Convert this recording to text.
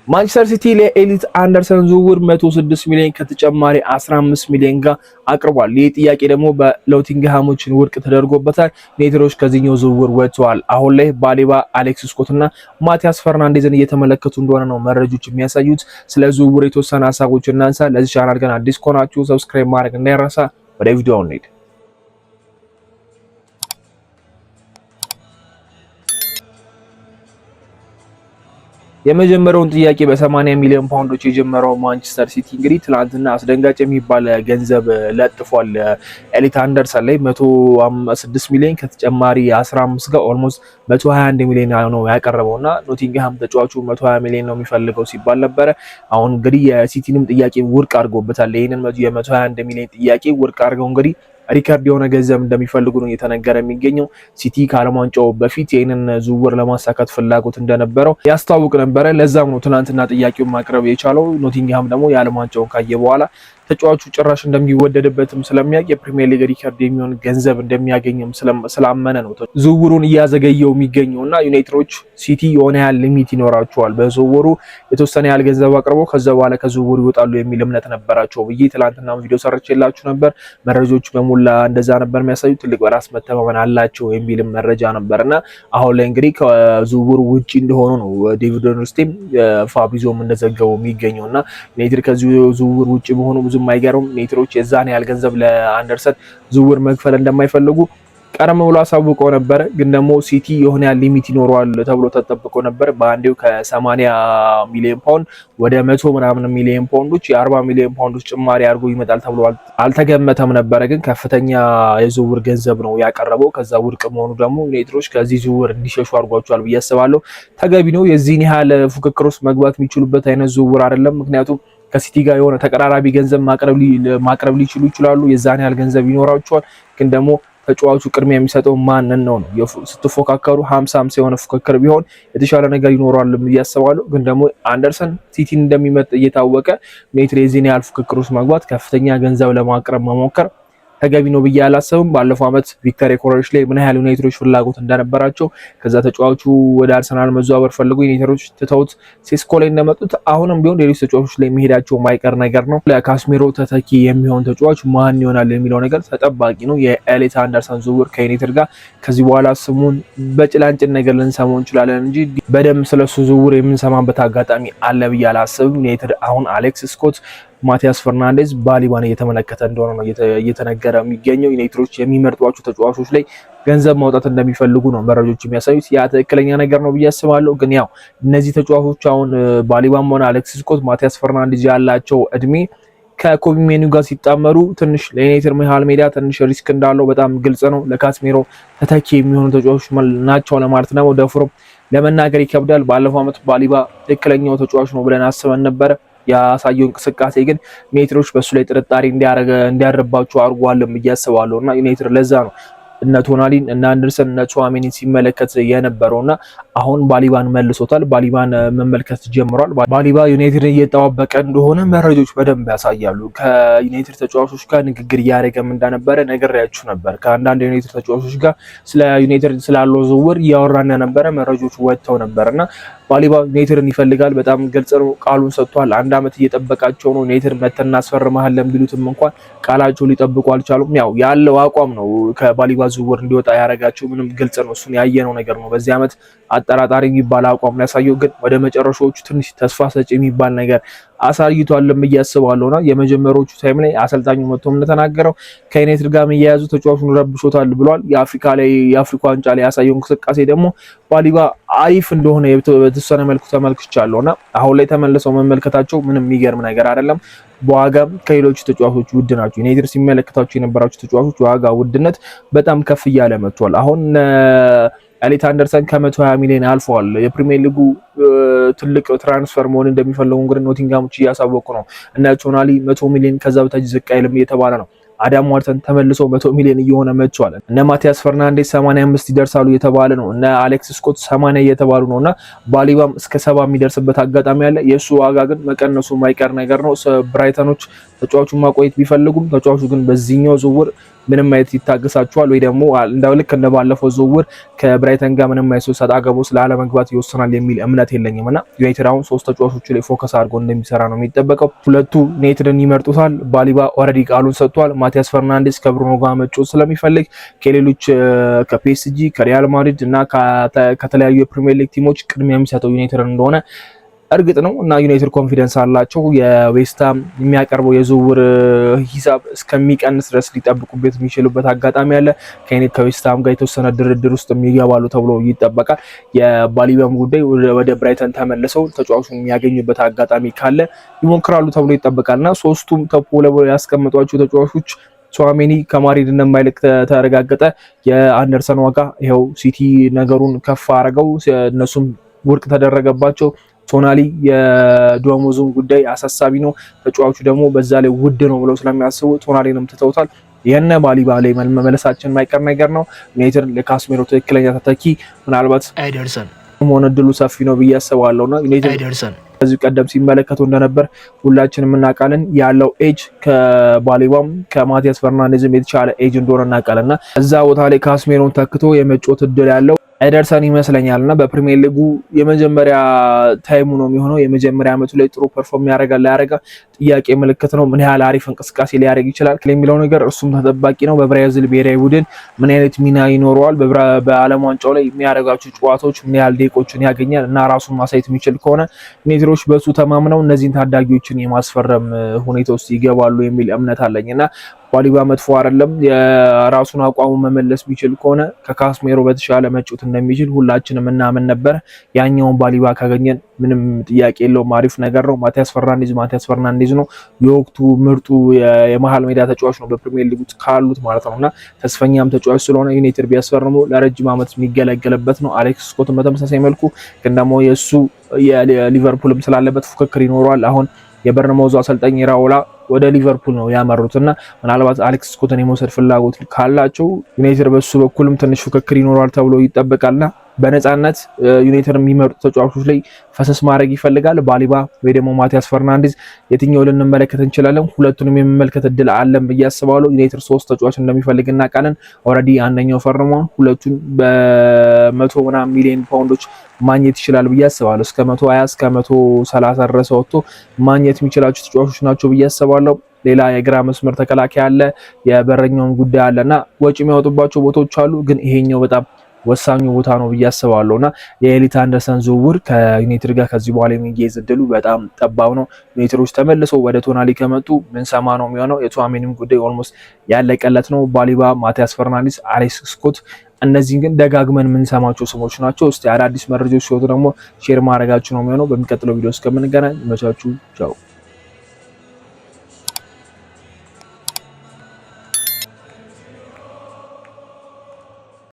ማንቸስተር ሲቲ ለኤሊት አንደርሰን ዝውውር 106 ሚሊዮን ከተጨማሪ 15 ሚሊዮን ጋር አቅርቧል። ይህ ጥያቄ ደግሞ በኖቲንግሃሞችን ውድቅ ተደርጎበታል። ኔትሮች ከዚህኛው ዝውውር ወጥተዋል። አሁን ላይ ባሌባ፣ አሌክስ ስኮት እና ማቲያስ ፈርናንዴዝን እየተመለከቱ እንደሆነ ነው መረጃዎች የሚያሳዩት። ስለ ዝውውር የተወሰነ ሀሳቦች እናንሳ። ለዚህ ቻናል ግን አዲስ ከሆናችሁ ሰብስክራይብ ማድረግ እንዳይረሳ። ወደ ቪዲዮው እንሂድ። የመጀመሪያውን ጥያቄ በ80 ሚሊዮን ፓውንዶች የጀመረው ማንቸስተር ሲቲ እንግዲህ ትላንትና አስደንጋጭ የሚባል ገንዘብ ለጥፏል። ኤሊት አንደርሰን ላይ 106 ሚሊዮን ከተጨማሪ 15 ጋር ኦልሞስት 121 ሚሊዮን ነው ያቀረበውና ኖቲንግሃም ተጫዋቹ 120 ሚሊዮን ነው የሚፈልገው ሲባል ነበረ። አሁን እንግዲህ የሲቲንም ጥያቄ ውድቅ አድርጎበታል። ይሄንን የ121 ሚሊዮን ጥያቄ ውድቅ አድርገው እንግዲህ ሪካርድ የሆነ ገንዘብ እንደሚፈልጉ ነው እየተነገረ የሚገኘው። ሲቲ ከዓለም ዋንጫው በፊት ይህንን ዝውውር ለማሳካት ፍላጎት እንደነበረው ያስታውቅ ነበረ። ለዛም ነው ትናንትና ጥያቄውን ማቅረብ የቻለው። ኖቲንግሃም ደግሞ የዓለም ዋንጫውን ካየ በኋላ ተጫዋቹ ጭራሽ እንደሚወደድበትም ስለሚያውቅ የፕሪሚየር ሊግ ሪካርድ የሚሆን ገንዘብ እንደሚያገኝም ስላመነ ነው ዝውውሩን እያዘገየው የሚገኘውና ዩናይትዶች ሲቲ የሆነ ያህል ሊሚት ይኖራቸዋል በዝውውሩ የተወሰነ ያህል ገንዘብ አቅርበው ከዛ በኋላ ከዝውውሩ ይወጣሉ የሚል እምነት ነበራቸው ብዬ ትላንትና ቪዲዮ ሰርቼላችሁ ነበር። መረጃዎች በሙላ እንደዛ ነበር የሚያሳዩት። ትልቅ በራስ መተማመን አላቸው የሚልም መረጃ ነበርና አሁን ላይ እንግዲህ ከዝውውሩ ውጪ እንደሆኑ ነው ዴቪድ ኦርንስቲን ፋብሪዞም እንደዘገበው የሚገኘውና ዩናይትድ ከዚህ ዝውውር ውጪ መሆኑ ብዙም አይገርም። ኔትሮች የዛን ያህል ገንዘብ ለአንደርሰን ዝውውር መክፈል እንደማይፈልጉ ቀደም ብሎ አሳውቀው ነበር። ግን ደግሞ ሲቲ የሆነ ያህል ሊሚት ይኖረዋል ተብሎ ተጠብቆ ነበር። በአንዴው ከ80 ሚሊዮን ፓውንድ ወደ 100 ምናምን ሚሊዮን ፓውንዶች የ40 ሚሊዮን ፓውንዶች ጭማሪ አድርጎ ይመጣል ተብሎ አልተገመተም ነበረ። ግን ከፍተኛ የዝውውር ገንዘብ ነው ያቀረበው። ከዛ ውድቅ መሆኑ ደግሞ ዩናይትዶች ከዚህ ዝውውር እንዲሸሹ አድርጓቸዋል ብዬ አስባለሁ። ተገቢ ነው። የዚህን ያህል ፉክክር ውስጥ መግባት የሚችሉበት አይነት ዝውውር አይደለም። ምክንያቱም ከሲቲ ጋር የሆነ ተቀራራቢ ገንዘብ ማቅረብ ሊችሉ ይችላሉ። የዛን ያህል ገንዘብ ይኖራቸዋል። ግን ደግሞ ተጫዋቹ ቅድሚያ የሚሰጠው ማንን ነው? ስትፎካከሩ 50-50 የሆነ ፉክክር ቢሆን የተሻለ ነገር ይኖራል ብዬ አስባለሁ። ግን ደግሞ አንደርሰን ሲቲን እንደሚመጥ እየታወቀ ዩናይትድ የዚህን ያህል ፉክክር ውስጥ መግባት ከፍተኛ ገንዘብ ለማቅረብ መሞከር ተገቢ ነው ብዬ አላሰብም። ባለፈው አመት ቪክተር ኮሬጅ ላይ ምን ያህል ዩናይትዶች ፍላጎት እንደነበራቸው ከዛ ተጫዋቹ ወደ አርሰናል መዘዋወር ፈልጎ ዩናይትዶች ትተውት ሴስኮ ላይ እንደመጡት አሁንም ቢሆን ሌሎች ተጫዋቾች ላይ መሄዳቸው ማይቀር ነገር ነው። ለካስሜሮ ተተኪ የሚሆን ተጫዋች ማን ይሆናል የሚለው ነገር ተጠባቂ ነው። የኤሊት አንደርሰን ዝውውር ከዩናይትድ ጋር ከዚህ በኋላ ስሙን በጭላንጭን ነገር ልንሰማው እንችላለን እንጂ በደንብ ስለሱ ዝውውር የምንሰማበት አጋጣሚ አለ ብዬ አላስብም። ዩናይትድ አሁን አሌክስ ስኮት፣ ማቲያስ ፈርናንዴዝ፣ ባሊባን እየተመለከተ እንደሆነ ነው እየተነገረ የሚገኘው። ዩናይትዶች የሚመርጧቸው ተጫዋቾች ላይ ገንዘብ ማውጣት እንደሚፈልጉ ነው መረጃዎች የሚያሳዩት። ያ ትክክለኛ ነገር ነው ብዬ አስባለሁ። ግን ያው እነዚህ ተጫዋቾች አሁን ባሊባን ሆነ አሌክስ ስኮት፣ ማቲያስ ፈርናንዴዝ ያላቸው እድሜ ከኮቢ ሜኑ ጋር ሲጣመሩ ትንሽ ለዩናይትድ መሃል ሜዳ ትንሽ ሪስክ እንዳለው በጣም ግልጽ ነው። ለካስሜሮ ተተኪ የሚሆኑ ተጫዋቾች ናቸው ለማለት ነው ደፍሮ ለመናገር ይከብዳል። ባለፈው አመት ባሊባ ትክክለኛው ተጫዋች ነው ብለን አስበን ነበረ። ያሳየው እንቅስቃሴ ግን ዩናይትዶች በሱ ላይ ጥርጣሬ እንዲያረባቸው አድርጓልም ብዬ አስባለሁና ዩናይትድ ለዛ ነው እነ ቶናሊን እነ አንደርሰን እነ ቹዋሜኒን ሲመለከት የነበረውና አሁን ባሊባን መልሶታል። ባሊባን መመልከት ጀምሯል። ባሊባ ዩናይትድ እየተጠባበቀ እንደሆነ መረጃዎች በደንብ ያሳያሉ። ከዩናይትድ ተጫዋቾች ጋር ንግግር እያደረገም እንደነበረ ነግሬያችሁ ነበር። ከአንዳንድ ዩናይትድ ተጫዋቾች ጋር ስለ ዩናይትድ ስላለው ዝውውር እያወራ እንደነበረ መረጃዎች ወጥተው ነበርና ባሊባ ዩናይትድን ይፈልጋል። በጣም ግልጽ ነው። ቃሉን ሰጥቷል። አንድ አመት እየጠበቃቸው ነው። ዩናይትድ መተን እናስፈርምሃለን ቢሉትም እንኳን ቃላቸው ሊጠብቁ አልቻሉም። ያው ያለው አቋም ነው ከባሊባ ዝውውር እንዲወጣ ያደረጋቸው። ምንም ግልጽ ነው። እሱን ያየነው ነገር ነው። በዚህ አመት አጠራጣሪ የሚባል አቋም ነው ያሳየው። ግን ወደ መጨረሻዎቹ ትንሽ ተስፋ ሰጪ የሚባል ነገር አሳይቷልም ብዬ አስባለሁና የመጀመሪያዎቹ ታይም ላይ አሰልጣኙ መጥቶም እንደተናገረው ከዩናይትድ ጋር የሚያያዙ ተጫዋቹን ረብሾታል ብሏል። የአፍሪካ ዋንጫ ላይ ያሳየው እንቅስቃሴ ደግሞ ባሊባ አሪፍ እንደሆነ በተወሰነ መልኩ ተመልክቻለሁና አሁን ላይ ተመልሰው መመልከታቸው ምንም የሚገርም ነገር አይደለም። በዋጋም ከሌሎቹ ተጫዋቾች ውድ ናቸው። ዩናይትድ ሲመለከታቸው የነበራቸው ተጫዋቾች ዋጋ ውድነት በጣም ከፍ እያለ መጥቷል። አሁን ኤሊት አንደርሰን ከ120 ሚሊዮን አልፈዋል። የፕሪሚየር ሊጉ ትልቅ ትራንስፈር መሆን እንደሚፈልጉ እንግዲህ ኖቲንግሃሞች እያሳወቁ ነው። እነ ቶናሊ 100 ሚሊዮን ከዛ በታች ዝቅ አይልም እየተባለ ነው። አዳም ዋልተን ተመልሶ 100 ሚሊዮን እየሆነ መጥቷል። እነ ማቲያስ ፈርናንዴዝ 85 ይደርሳሉ እየተባለ ነው። እነ አሌክስ ስኮት 80 እየተባሉ ነውና ባሊባም እስከ 70 የሚደርስበት አጋጣሚ አለ። የሱ ዋጋ ግን መቀነሱ ማይቀር ነገር ነው። ብራይተኖች ተጫዋቹን ማቆየት ቢፈልጉም ተጫዋቹ ግን በዚህኛው ዝውውር ምንም አይነት ይታገሳቸዋል ወይ ደግሞ እንዳው ልክ እንደባለፈው ዝውውር ከብራይተን ጋር ምንም አይነት ሰጣ ገቦ ስላለመግባት ይወሰናል የሚል እምነት የለኝም እና ዩናይትድ አሁን 3 ተጫዋቾች ላይ ፎከስ አድርጎ እንደሚሰራ ነው የሚጠበቀው። ሁለቱ ዩናይትድን ይመርጡታል። ባሊባ ኦልሬዲ ቃሉን ሰጥቷል። ማቲያስ ፈርናንዴዝ ከብሩኖ ጋር መጫወት ስለሚፈልግ ከሌሎች ከፒኤስጂ ከሪያል ማድሪድ እና ከተለያዩ የፕሪሚየር ሊግ ቲሞች ቅድሚያ የሚሰጠው ዩናይትድ እንደሆነ እርግጥ ነው እና ዩናይትድ ኮንፊደንስ አላቸው። የዌስትሃም የሚያቀርበው የዝውውር ሂሳብ እስከሚቀንስ ድረስ ሊጠብቁበት የሚችሉበት አጋጣሚ አለ። ከዌስትሃም ጋር የተወሰነ ድርድር ውስጥ የሚገባሉ ተብሎ ይጠበቃል። የባሊባም ጉዳይ ወደ ብራይተን ተመልሰው ተጫዋቹን የሚያገኙበት አጋጣሚ ካለ ይሞክራሉ ተብሎ ይጠበቃል እና ሶስቱም ተፖ ላይ ያስቀመጧቸው ተጫዋቾች ቹዋሜኒ ከማድሪድ እንደማይለቅ ተረጋገጠ። የአንደርሰን ዋጋ ይኸው ሲቲ ነገሩን ከፍ አረገው፣ እነሱም ውድቅ ተደረገባቸው። ቶናሊ የደሞዙን ጉዳይ አሳሳቢ ነው፣ ተጫዋቹ ደግሞ በዛ ላይ ውድ ነው ብለው ስለሚያስቡ ቶናሊንም ትተውታል። የነ ባሊባ ላይ መመለሳችን የማይቀር ነገር ነው። ዩናይትድ ለካስሜሮ ትክክለኛ ተተኪ ምናልባት ኤደርሰን መሆን እድሉ ሰፊ ነው ብዬ አስባለሁና ዩናይትድ ኤደርሰን ከዚህ ቀደም ሲመለከቱ እንደነበር ሁላችንም እናውቃለን። ያለው ኤጅ ከባሊባም ከማቲያስ ፈርናንዴዝም የተሻለ ኤጅ እንደሆነ እናውቃለንና እዛ ቦታ ላይ ካስሜሮን ተክቶ የመጫወት እድል ያለው ኤደርሰን ይመስለኛልና በፕሪሚየር ሊጉ የመጀመሪያ ታይሙ ነው የሚሆነው። የመጀመሪያ አመቱ ላይ ጥሩ ፐርፎርም ያደርጋል ጥያቄ ምልክት ነው። ምን ያህል አሪፍ እንቅስቃሴ ሊያደርግ ይችላል የሚለው ነገር እሱም ተጠባቂ ነው። በብራዚል ብሔራዊ ቡድን ምን አይነት ሚና ይኖረዋል፣ በዓለም ዋንጫው ላይ የሚያደርጋቸው ጨዋታዎች ምን ያህል ደቂቆችን ያገኛል እና ራሱን ማሳየት የሚችል ከሆነ ዩናይትዶች በሱ ተማምነው እነዚህን ታዳጊዎችን የማስፈረም ሁኔታ ውስጥ ይገባሉ የሚል እምነት አለኝና ባሊባ መጥፎ አይደለም። የራሱን አቋሙ መመለስ ቢችል ከሆነ ከካስሜሮ በተሻለ መጫወት እንደሚችል ሁላችንም እናምን ነበር። ያኛውን ባሊባ ካገኘን ምንም ጥያቄ የለውም፣ አሪፍ ነገር ነው። ማቲያስ ፈርናንዴዝ ነው የወቅቱ ምርጡ የመሃል ሜዳ ተጫዋች ነው በፕሪሚየር ሊግ ካሉት ማለት ነውና ተስፈኛም ተጫዋች ስለሆነ ዩናይትድ ቢያስፈርሙ ለረጅም ዓመት የሚገለገልበት ነው። አሌክስ ስኮትም በተመሳሳይ መልኩ ግን ደግሞ የሱ የሊቨርፑልም ስላለበት ፉክክር ይኖረዋል። አሁን የበርንማውዙ አሰልጣኝ ራኦላ ወደ ሊቨርፑል ነው ያመሩትና ምናልባት አሌክስ ስኮትን የመውሰድ ፍላጎት ካላቸው ዩናይትድ በሱ በኩልም ትንሽ ፉክክር ይኖረዋል ተብሎ ይጠበቃልና በነፃነት ዩናይትድ የሚመርጡ ተጫዋቾች ላይ ፈሰስ ማድረግ ይፈልጋል። ባሊባ ወይ ደግሞ ማቲያስ ፈርናንዴዝ የትኛው ልንመለከት እንችላለን? ሁለቱንም የመመልከት እድል አለን ብዬ አስባለሁ። ዩናይትድ 3 ተጫዋች እንደሚፈልግ እናውቃለን። ኦልሬዲ አንደኛው ፈርሟል። ሁለቱን በ100 ሚሊዮን ፓውንዶች ማግኘት ይችላል ብዬ አስባለሁ። እስከ 120 እስከ 130 ድረስ ወጥቶ ማግኘት የሚችላቸው ተጫዋቾች ናቸው ብዬ አስባለሁ። ሌላ የግራ መስመር ተከላካይ አለ፣ የበረኛውን ጉዳይ አለና ወጪ የሚያወጡባቸው ቦታዎች አሉ። ግን ይሄኛው በጣም ወሳኙ ቦታ ነው ብዬ አስባለሁና የኤሊት አንደርሰን ዝውውር ከዩናይትድ ጋር ከዚህ በኋላ የሚያያዝ እድሉ በጣም ጠባብ ነው። ዩናይትዶች ተመልሰው ወደ ቶናሊ ከመጡ ምን ሰማ ነው የሚሆነው። የቱዋሜኒም ጉዳይ ኦልሞስት ያለቀለት ነው። ባሊባ፣ ማቲያስ ፈርናንዴዝ፣ አሌክስ ስኮት እነዚህን ግን ደጋግመን የምንሰማቸው ስሞች ናቸው። እስቲ አዳዲስ መረጃዎች ሲወጡ ደግሞ ሼር ማድረጋችሁ ነው የሚሆነው። በሚቀጥለው ቪዲዮ እስከምንገናኝ መቻችሁ ቻው።